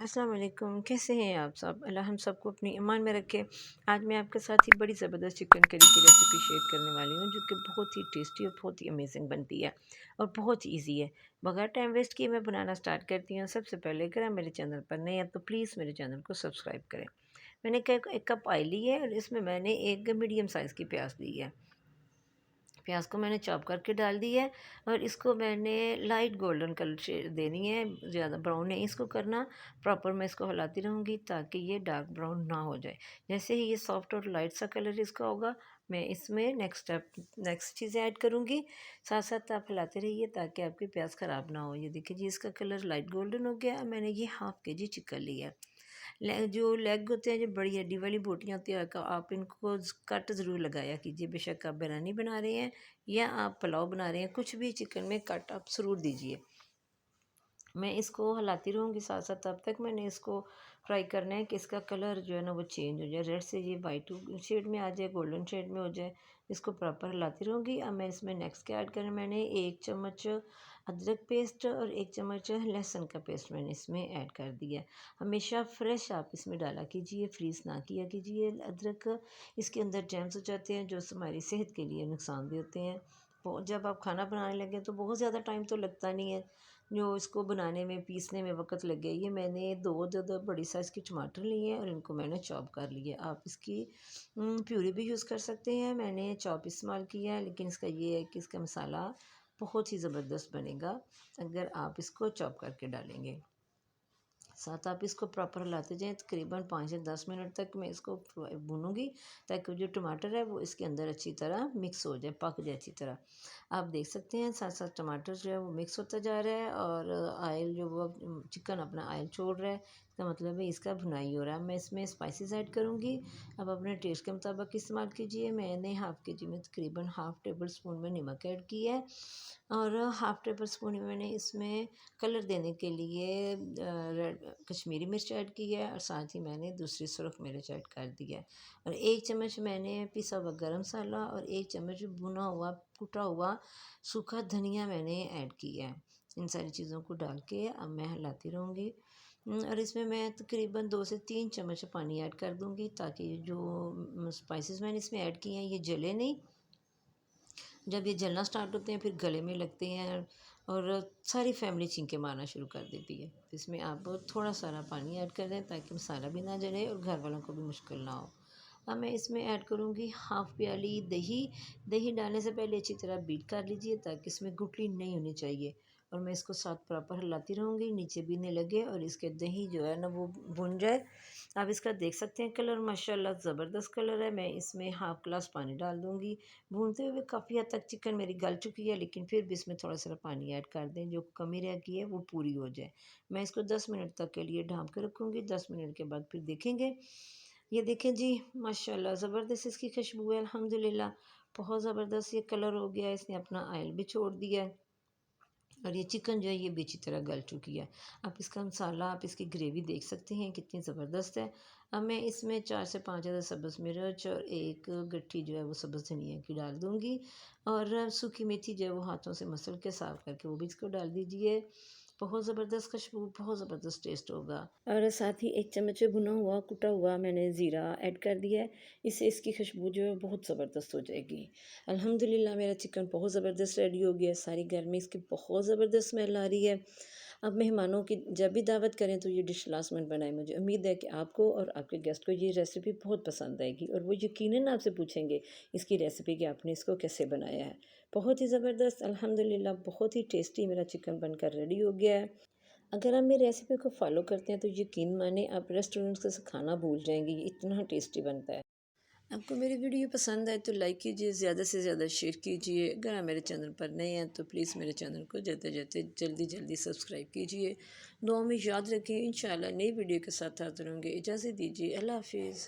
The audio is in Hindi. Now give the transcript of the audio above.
अस्सलाम वालेकुम, कैसे हैं आप सब? अल्लाह हम सबको अपनी ईमान में रखे। आज मैं आपके साथ ही बड़ी ज़बरदस्त चिकन करी की रेसिपी शेयर करने वाली हूँ, जो कि बहुत ही टेस्टी और बहुत ही अमेजिंग बनती है और बहुत ही ईजी है। बगैर टाइम वेस्ट किए मैं बनाना स्टार्ट करती हूँ। सबसे पहले अगर आप मेरे चैनल पर नए हैं तो प्लीज़ मेरे चैनल को सब्सक्राइब करें। मैंने एक कप ऑयल ली है और इसमें मैंने एक मीडियम साइज़ की प्याज ली है। प्याज को मैंने चॉप करके डाल दी है और इसको मैंने लाइट गोल्डन कलर शेड देनी है, ज़्यादा ब्राउन नहीं इसको करना। प्रॉपर मैं इसको हिलाती रहूँगी ताकि ये डार्क ब्राउन ना हो जाए। जैसे ही ये सॉफ्ट और लाइट सा कलर इसका होगा, मैं इसमें नेक्स्ट चीज़ें ऐड करूँगी। साथ साथ आप हिलाते रहिए ताकि आपकी प्याज ख़राब ना हो। ये देखिए जी, इसका कलर लाइट गोल्डन हो गया। मैंने ये हाफ़ केजी चिकन लिया है। जो लेग होते हैं, जो बड़ी हड्डी वाली बोटियाँ होती हैं, आप इनको कट ज़रूर लगाया कीजिए। बेशक आप बिरयानी बना रहे हैं या आप पुलाव बना रहे हैं, कुछ भी चिकन में कट आप ज़रूर दीजिए। मैं इसको हिलाती रहूँगी साथ साथ, तब तक मैंने इसको फ्राई करना है कि इसका कलर जो है ना वो चेंज हो जाए, रेड से ये वाइट शेड में आ जाए, गोल्डन शेड में हो जाए। इसको प्रॉपर हिलाती रहूँगी। अब मैं इसमें नेक्स्ट क्या ऐड करना, मैंने 1 चम्मच अदरक पेस्ट और 1 चम्मच लहसुन का पेस्ट मैंने इसमें ऐड कर दिया है। हमेशा फ्रेश आप इसमें डाला कीजिए, फ्रीज़ ना किया कीजिए। अदरक इसके अंदर जैम्स हो जाते हैं जो हमारी सेहत के लिए नुकसानदेह होते हैं। जब आप खाना बनाने लगे तो बहुत ज़्यादा टाइम तो लगता नहीं है जो इसको बनाने में, पीसने में वक़्त लग गया। ये मैंने 2 बड़ी साइज़ के टमाटर लिए हैं और इनको मैंने चॉप कर लिया। आप इसकी प्यूरी भी यूज़ कर सकते हैं। मैंने चॉप इस्तेमाल किया है, लेकिन इसका ये है कि इसका मसाला बहुत ही ज़बरदस्त बनेगा अगर आप इसको चॉप करके डालेंगे। साथ आप इसको प्रॉपर हिलाते जाएँ, तकरीबन 5 से 10 मिनट तक मैं इसको भूनूँगी ताकि जो टमाटर है वो इसके अंदर अच्छी तरह मिक्स हो जाए, पक जाए अच्छी तरह। आप देख सकते हैं साथ साथ टमाटर जो है वो मिक्स होता जा रहा है और ऑयल जो वो चिकन अपना ऑयल छोड़ रहा है। इसका मतलब है इसका भुनाई हो रहा है। मैं इसमें स्पाइसेस ऐड करूँगी। अब अपने टेस्ट के मुताबिक इस्तेमाल कीजिए। मैंने हाफ़ केजी में तकरीबन हाफ़ टेबल स्पून में नमक ऐड किया है और हाफ़ टेबल स्पून मैंने इसमें कलर देने के लिए रेड कश्मीरी मिर्च ऐड की है और साथ ही मैंने दूसरी सुरख मिर्च ऐड कर दी है। और 1 चम्मच मैंने पिसा हुआ गरम मसाला और 1 चम्मच भुना हुआ कुटा हुआ सूखा धनिया मैंने ऐड किया है। इन सारी चीज़ों को डाल के अब मैं हिलाती रहूँगी। और इसमें मैं तकरीबन 2 से 3 चम्मच पानी ऐड कर दूँगी ताकि जो स्पाइसेस मैंने इसमें ऐड किए हैं ये जले नहीं। जब ये जलना स्टार्ट होते हैं फिर गले में लगते हैं और सारी फैमिली छींके मारना शुरू कर देती है। तो इसमें आप थोड़ा सारा पानी ऐड कर दें ताकि मसाला भी ना जले और घर वालों को भी मुश्किल ना हो। अब मैं इसमें ऐड करूँगी हाफ़ प्याली दही। दही डालने से पहले अच्छी तरह बीट कर लीजिए ताकि इसमें गुठली नहीं होनी चाहिए। और मैं इसको साथ प्रॉपर हिलाती रहूँगी, नीचे भी नहीं लगे और इसके दही जो है ना वो भुन जाए। आप इसका देख सकते हैं कलर माशाल्लाह ज़बरदस्त कलर है। मैं इसमें हाफ़ ग्लास पानी डाल दूँगी। भूनते हुए काफ़ी हद तक चिकन मेरी गल चुकी है, लेकिन फिर भी इसमें थोड़ा-सा पानी ऐड कर दें, जो कमी रह गई है वो पूरी हो जाए। मैं इसको 10 मिनट तक के लिए ढाँप के रखूँगी। 10 मिनट के बाद फिर देखेंगे। ये देखें जी, माशाल्लाह ज़बरदस्त इसकी खुशबू है अल्हम्दुलिल्लाह। बहुत ज़बरदस्त ये कलर हो गया है, इसने अपना ऑयल भी छोड़ दिया है। और ये चिकन जो है ये भी अच्छी तरह गल चुकी है। आप इसका मसाला, आप इसकी ग्रेवी देख सकते हैं कितनी ज़बरदस्त है। अब मैं इसमें 4 से 5 ज़्यादा सब्ज़ मिर्च और 1 गट्ठी जो है वो सब्ज़ धनिया की डाल दूँगी और सूखी मेथी जो है वो हाथों से मसल के साफ़ करके वो भी इसको डाल दीजिए। बहुत ज़बरदस्त खुशबू, बहुत ज़बरदस्त टेस्ट होगा। और साथ ही 1 चम्मच भुना हुआ, कुटा हुआ मैंने ज़ीरा ऐड कर दिया है। इससे इसकी खुशबू जो है बहुत ज़बरदस्त हो जाएगी। अल्हम्दुलिल्लाह मेरा चिकन बहुत ज़बरदस्त रेडी हो गया है। सारी घर में इसकी बहुत ज़बरदस्त स्मेल आ रही है। अब मेहमानों की जब भी दावत करें तो ये डिश लाज़मन बनाएँ। मुझे उम्मीद है कि आपको और आपके गेस्ट को ये रेसिपी बहुत पसंद आएगी और वो यकीनन आपसे पूछेंगे इसकी रेसिपी कि आपने इसको कैसे बनाया है। बहुत ही ज़बरदस्त अल्हम्दुलिल्लाह, बहुत ही टेस्टी मेरा चिकन बनकर रेडी हो गया है। अगर आप मेरी रेसिपी को फ़ॉलो करते हैं तो यकीन माने आप रेस्टोरेंट से खाना भूल जाएँगे, ये इतना टेस्टी बनता है। आपको मेरी वीडियो पसंद आए तो लाइक कीजिए, ज़्यादा से ज़्यादा शेयर कीजिए। अगर आप मेरे चैनल पर नए हैं तो प्लीज़ मेरे चैनल को जाते-जाते जल्दी-जल्दी सब्सक्राइब कीजिए। दुआ में याद रखें, इंशाल्लाह नई वीडियो के साथ हाज़िर होंगे। इजाज़त दीजिए, अल्लाह हाफ़िज़।